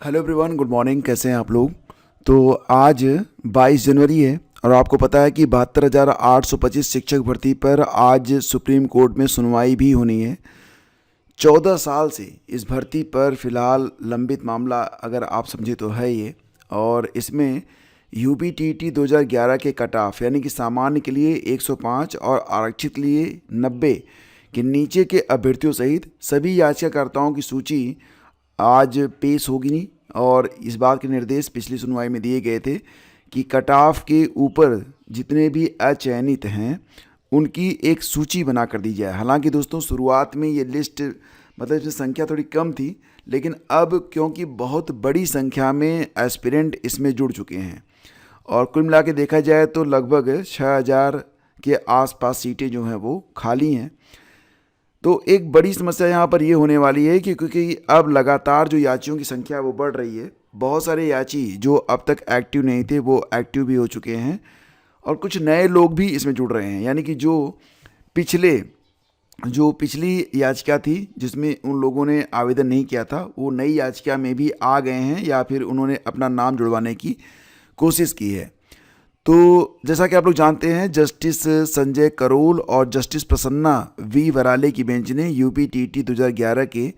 Hello everyone, good morning. कैसे हैं आप लोग? तो आज 22 जनवरी है और आपको पता है कि 72,825 शिक्षक भर्ती पर आज सुप्रीम कोर्ट में सुनवाई भी होनी है। 14 साल से इस भर्ती पर फ़िलहाल लंबित मामला अगर आप समझे तो है ये। और इसमें यूपीटीटी 2011 के कट ऑफ यानी कि सामान्य के लिए 105 और आरक्षित के लिए 90 के नीचे के अभ्यर्थियों सहित सभी याचिकाकर्ताओं की सूची आज पेश होगी। और इस बात के निर्देश पिछली सुनवाई में दिए गए थे कि कट ऑफ के ऊपर जितने भी अचयनित हैं उनकी एक सूची बना कर दी जाए। हालांकि दोस्तों, शुरुआत में ये लिस्ट मतलब इसमें संख्या थोड़ी कम थी, लेकिन अब क्योंकि बहुत बड़ी संख्या में एस्पिरेंट इसमें जुड़ चुके हैं और कुल मिला के देखा जाए तो लगभग 6,000 के आसपास सीटें जो हैं वो खाली हैं। तो एक बड़ी समस्या यहाँ पर ये होने वाली है कि क्योंकि अब लगातार जो याचियों की संख्या वो बढ़ रही है, बहुत सारे याची जो अब तक एक्टिव नहीं थे वो एक्टिव भी हो चुके हैं और कुछ नए लोग भी इसमें जुड़ रहे हैं। यानी कि जो पिछली याचिका थी जिसमें उन लोगों ने आवेदन नहीं किया था, वो नई याचिका में भी आ गए हैं या फिर उन्होंने अपना नाम जुड़वाने की कोशिश की है। तो जैसा कि आप लोग जानते हैं, जस्टिस संजय करोल और जस्टिस प्रसन्ना वी वराले की बेंच ने यूपीटीटी 2011 के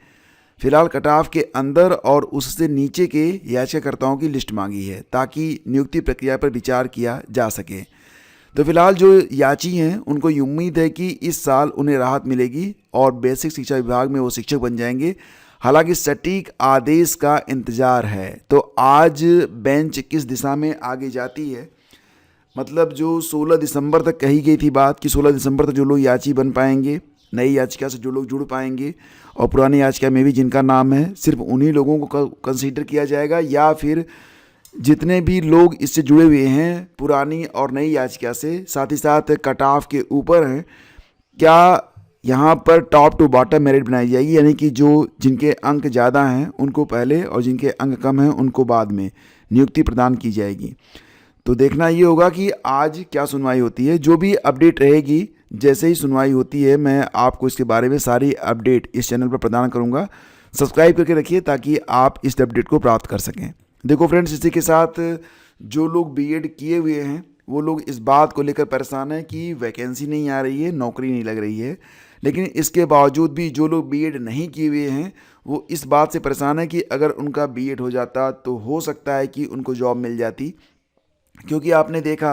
फिलहाल कट ऑफ के अंदर और उससे नीचे के याचिकाकर्ताओं की लिस्ट मांगी है ताकि नियुक्ति प्रक्रिया पर विचार किया जा सके। तो फिलहाल जो याची हैं उनको ये उम्मीद है कि इस साल उन्हें राहत मिलेगी और बेसिक शिक्षा विभाग में वो शिक्षक बन जाएंगे। हालांकि सटीक आदेश का इंतज़ार है। तो आज बेंच किस दिशा में आगे जाती है, मतलब जो 16 दिसंबर तक कही गई थी बात कि 16 दिसंबर तक जो लोग याची बन पाएंगे, नई याचिका से जो लोग जुड़ पाएंगे और पुरानी याचिका में भी जिनका नाम है, सिर्फ उन्हीं लोगों को कंसीडर किया जाएगा या फिर जितने भी लोग इससे जुड़े हुए हैं पुरानी और नई याचिका से, साथ ही साथ कट ऑफ के ऊपर हैं, क्या यहाँ पर टॉप टू बॉटम मेरिट बनाई जाएगी। यानी कि जो जिनके अंक ज़्यादा हैं उनको पहले और जिनके अंक कम हैं उनको बाद में नियुक्ति प्रदान की जाएगी। तो देखना ये होगा कि आज क्या सुनवाई होती है। जो भी अपडेट रहेगी, जैसे ही सुनवाई होती है, मैं आपको इसके बारे में सारी अपडेट इस चैनल पर प्रदान करूंगा। सब्सक्राइब करके रखिए ताकि आप इस अपडेट को प्राप्त कर सकें। देखो फ्रेंड्स, इसी के साथ जो लोग बीएड किए हुए हैं वो लोग इस बात को लेकर परेशान हैं कि वैकेंसी नहीं आ रही है, नौकरी नहीं लग रही है। लेकिन इसके बावजूद भी जो लोग बीएड नहीं किए हुए हैं वो इस बात से परेशान है कि अगर उनका बीएड हो जाता तो हो सकता है कि उनको जॉब मिल जाती। क्योंकि आपने देखा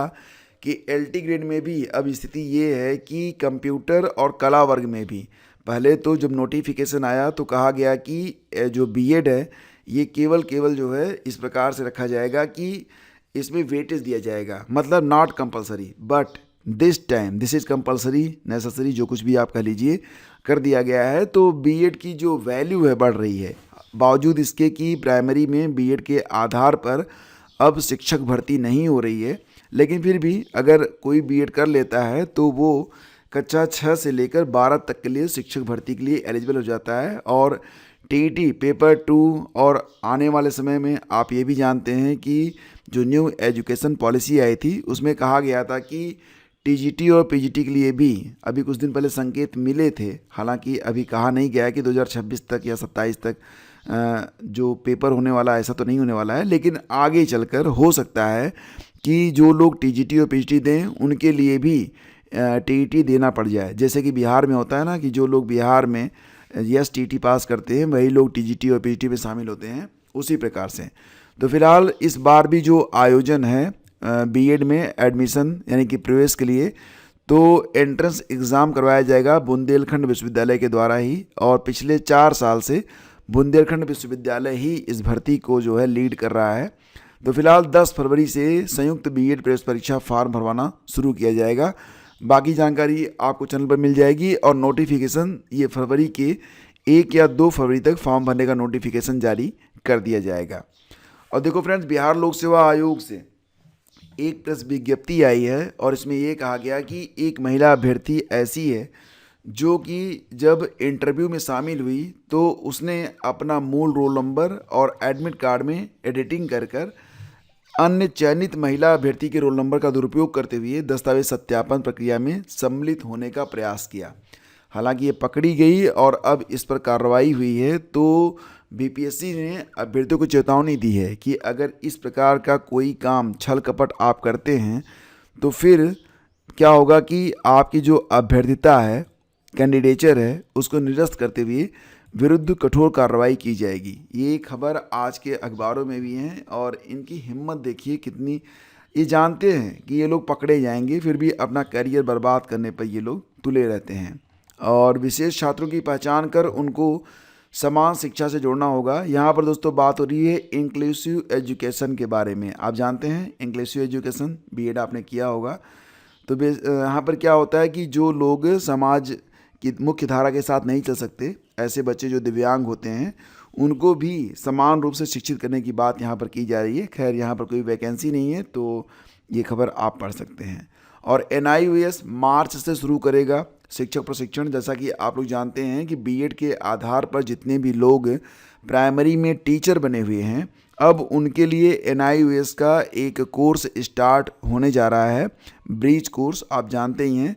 कि एलटी ग्रेड में भी अब स्थिति ये है कि कंप्यूटर और कला वर्ग में भी पहले तो जब नोटिफिकेशन आया तो कहा गया कि जो बीएड है ये केवल जो है इस प्रकार से रखा जाएगा कि इसमें वेटेज दिया जाएगा, मतलब not compulsory, but this time this is compulsory, necessary, जो कुछ भी आप कह लीजिए, कर दिया गया है। तो बीएड की जो वैल्यू है बढ़ रही है, बावजूद इसके कि प्राइमरी में बीएड के आधार पर अब शिक्षक भर्ती नहीं हो रही है। लेकिन फिर भी अगर कोई बीएड कर लेता है तो वो कक्षा 6 से लेकर 12 तक के लिए शिक्षक भर्ती के लिए एलिजिबल हो जाता है। और टीईटी पेपर 2 और आने वाले समय में आप ये भी जानते हैं कि जो न्यू एजुकेशन पॉलिसी आई थी उसमें कहा गया था कि टीजीटी और पीजीटी के लिए भी अभी कुछ दिन पहले संकेत मिले थे। हालांकि अभी कहा नहीं गया है कि 2026 तक या 27 तक जो पेपर होने वाला है, ऐसा तो नहीं होने वाला है। लेकिन आगे चलकर हो सकता है कि जो लोग टीजीटी और पीजीटी दें उनके लिए भी टीईटी देना पड़ जाए। जैसे कि बिहार में होता है ना कि जो लोग बिहार में टीईटी पास करते हैं वही लोग टीजीटी और पीजीटी में शामिल होते हैं, उसी प्रकार से। तो फिलहाल इस बार भी जो आयोजन है बीएड में एडमिशन यानी कि प्रवेश के लिए, तो एंट्रेंस एग्ज़ाम करवाया जाएगा बुंदेलखंड विश्वविद्यालय के द्वारा ही। और पिछले 4 साल से बुंदेलखंड विश्वविद्यालय ही इस भर्ती को जो है लीड कर रहा है। तो फिलहाल 10 फरवरी से संयुक्त बीएड प्रवेश परीक्षा फॉर्म भरवाना शुरू किया जाएगा। बाकी जानकारी आपको चैनल पर मिल जाएगी और नोटिफिकेशन ये फरवरी के 1 या 2 फरवरी तक फॉर्म भरने का नोटिफिकेशन जारी कर दिया जाएगा। और देखो फ्रेंड्स, बिहार लोक सेवा आयोग से एक प्रेस विज्ञप्ति आई है और इसमें ये कहा गया कि एक महिला अभ्यर्थी ऐसी है जो कि जब इंटरव्यू में शामिल हुई तो उसने अपना मूल रोल नंबर और एडमिट कार्ड में एडिटिंग कर अन्य चयनित महिला अभ्यर्थी के रोल नंबर का दुरुपयोग करते हुए दस्तावेज सत्यापन प्रक्रिया में सम्मिलित होने का प्रयास किया। हालांकि ये पकड़ी गई और अब इस पर कार्रवाई हुई है। तो बीपीएससी ने अभ्यर्थियों को चेतावनी दी है कि अगर इस प्रकार का कोई काम छल कपट आप करते हैं तो फिर क्या होगा कि आपकी जो अभ्यर्थिता है, कैंडिडेचर है, उसको निरस्त करते हुए विरुद्ध कठोर कार्रवाई की जाएगी। ये खबर आज के अखबारों में भी है और इनकी हिम्मत देखिए कितनी। ये जानते हैं कि ये लोग पकड़े जाएंगे, फिर भी अपना करियर बर्बाद करने पर ये लोग तुले रहते हैं। और विशेष छात्रों की पहचान कर उनको समान शिक्षा से जोड़ना होगा। यहाँ पर दोस्तों बात हो रही है इंक्लूसिव एजुकेशन के बारे में। आप जानते हैं इंक्लूसिव एजुकेशन, बीएड आपने किया होगा। तो यहाँ पर क्या होता है कि जो लोग समाज की मुख्य धारा के साथ नहीं चल सकते, ऐसे बच्चे जो दिव्यांग होते हैं, उनको भी समान रूप से शिक्षित करने की बात यहाँ पर की जा रही है। खैर यहाँ पर कोई वैकेंसी नहीं है, तो ये खबर आप पढ़ सकते हैं। और NIOS मार्च से शुरू करेगा शिक्षक प्रशिक्षण। जैसा कि आप लोग जानते हैं कि बीएड के आधार पर जितने भी लोग प्राइमरी में टीचर बने हुए हैं, अब उनके लिए NIOS का एक कोर्स स्टार्ट होने जा रहा है, ब्रीच कोर्स। आप जानते ही हैं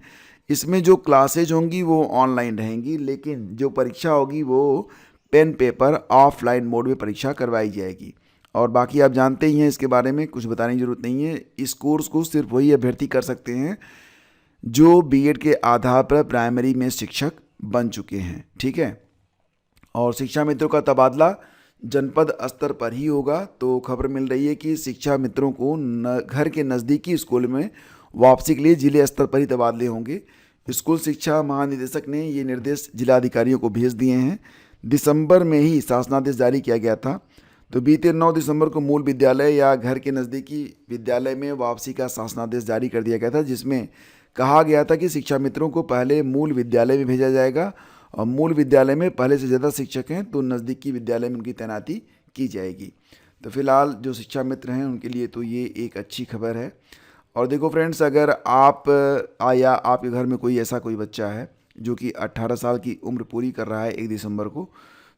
इसमें जो क्लासेज होंगी वो ऑनलाइन रहेंगी, लेकिन जो परीक्षा होगी वो पेन पेपर ऑफलाइन मोड में परीक्षा करवाई जाएगी। और बाकी आप जानते ही हैं, इसके बारे में कुछ बताने की ज़रूरत नहीं है। इस कोर्स को सिर्फ वही अभ्यर्थी कर सकते हैं जो बीएड के आधार पर प्राइमरी में शिक्षक बन चुके हैं, ठीक है। और शिक्षा मित्रों का तबादला जनपद स्तर पर ही होगा। तो खबर मिल रही है कि शिक्षा मित्रों को घर के नज़दीकी स्कूल में वापसी के लिए जिले स्तर पर ही तबादले होंगे। स्कूल शिक्षा महानिदेशक ने ये निर्देश जिलाधिकारियों को भेज दिए हैं। दिसंबर में ही शासनादेश जारी किया गया था। तो बीते 9 दिसंबर को मूल विद्यालय या घर के नज़दीकी विद्यालय में वापसी का शासनादेश जारी कर दिया गया था, जिसमें कहा गया था कि शिक्षा मित्रों को पहले मूल विद्यालय में भेजा जाएगा और मूल विद्यालय में पहले से ज़्यादा शिक्षक हैं तो नज़दीकी विद्यालय में उनकी तैनाती की जाएगी। तो फिलहाल जो शिक्षा मित्र हैं उनके लिए तो ये एक अच्छी खबर है। और देखो फ्रेंड्स, अगर आप या आपके घर में कोई ऐसा कोई बच्चा है जो कि 18 साल की उम्र पूरी कर रहा है 1 दिसंबर को,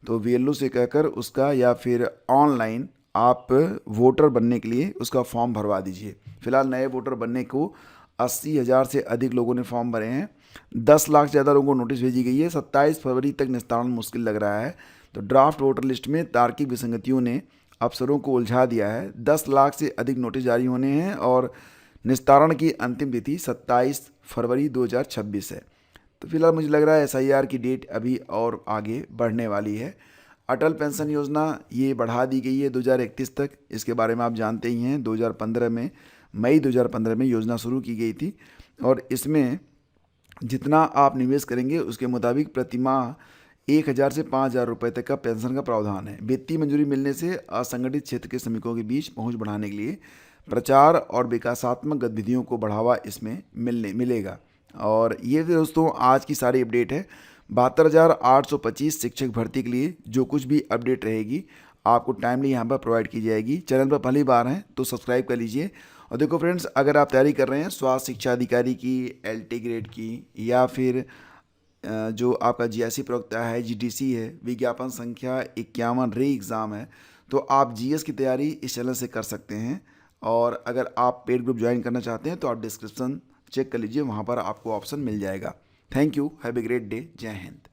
तो VLO से कहकर उसका या फिर ऑनलाइन आप वोटर बनने के लिए उसका फॉर्म भरवा दीजिए। फिलहाल नए वोटर बनने को 80,000 से अधिक लोगों ने फॉर्म भरे हैं। 10 लाख से ज़्यादा लोगों को नोटिस भेजी गई है। 27 फरवरी तक निस्तारण मुश्किल लग रहा है। तो ड्राफ्ट वोटर लिस्ट में तार्किक विसंगतियों ने अफसरों को उलझा दिया है। 10 लाख से अधिक नोटिस जारी होने हैं और निस्तारण की अंतिम तिथि 27 फरवरी 2026 है। तो फिलहाल मुझे लग रहा है SIR की डेट अभी और आगे बढ़ने वाली है। अटल पेंशन योजना ये बढ़ा दी गई है 2031 तक। इसके बारे में आप जानते ही हैं, 2015 में मई 2015 में योजना शुरू की गई थी और इसमें जितना आप निवेश करेंगे उसके मुताबिक प्रतिमाह 1,000 से 5,000 रुपये तक का पेंशन का प्रावधान है। वित्तीय मंजूरी मिलने से असंगठित क्षेत्र के श्रमिकों के बीच पहुंच बढ़ाने के लिए प्रचार और विकासात्मक गतिविधियों को बढ़ावा इसमें मिलेगा। और ये दोस्तों आज की सारी अपडेट है। 72,825 शिक्षक भर्ती के लिए जो कुछ भी अपडेट रहेगी आपको टाइमली यहाँ पर प्रोवाइड की जाएगी। चैनल पर पहली बार हैं तो सब्सक्राइब कर लीजिए। और देखो फ्रेंड्स, अगर आप तैयारी कर रहे हैं स्वास्थ्य शिक्षा अधिकारी की, LT ग्रेड की, या फिर जो आपका GIC प्रवक्ता है, GDC है, विज्ञापन संख्या 51 रे एग्ज़ाम है, तो आप GS की तैयारी इस चैनल से कर सकते हैं। और अगर आप पेड ग्रुप ज्वाइन करना चाहते हैं तो आप डिस्क्रिप्शन चेक कर लीजिए, वहाँ पर आपको ऑप्शन मिल जाएगा। Thank you, have a great day, जय हिंद।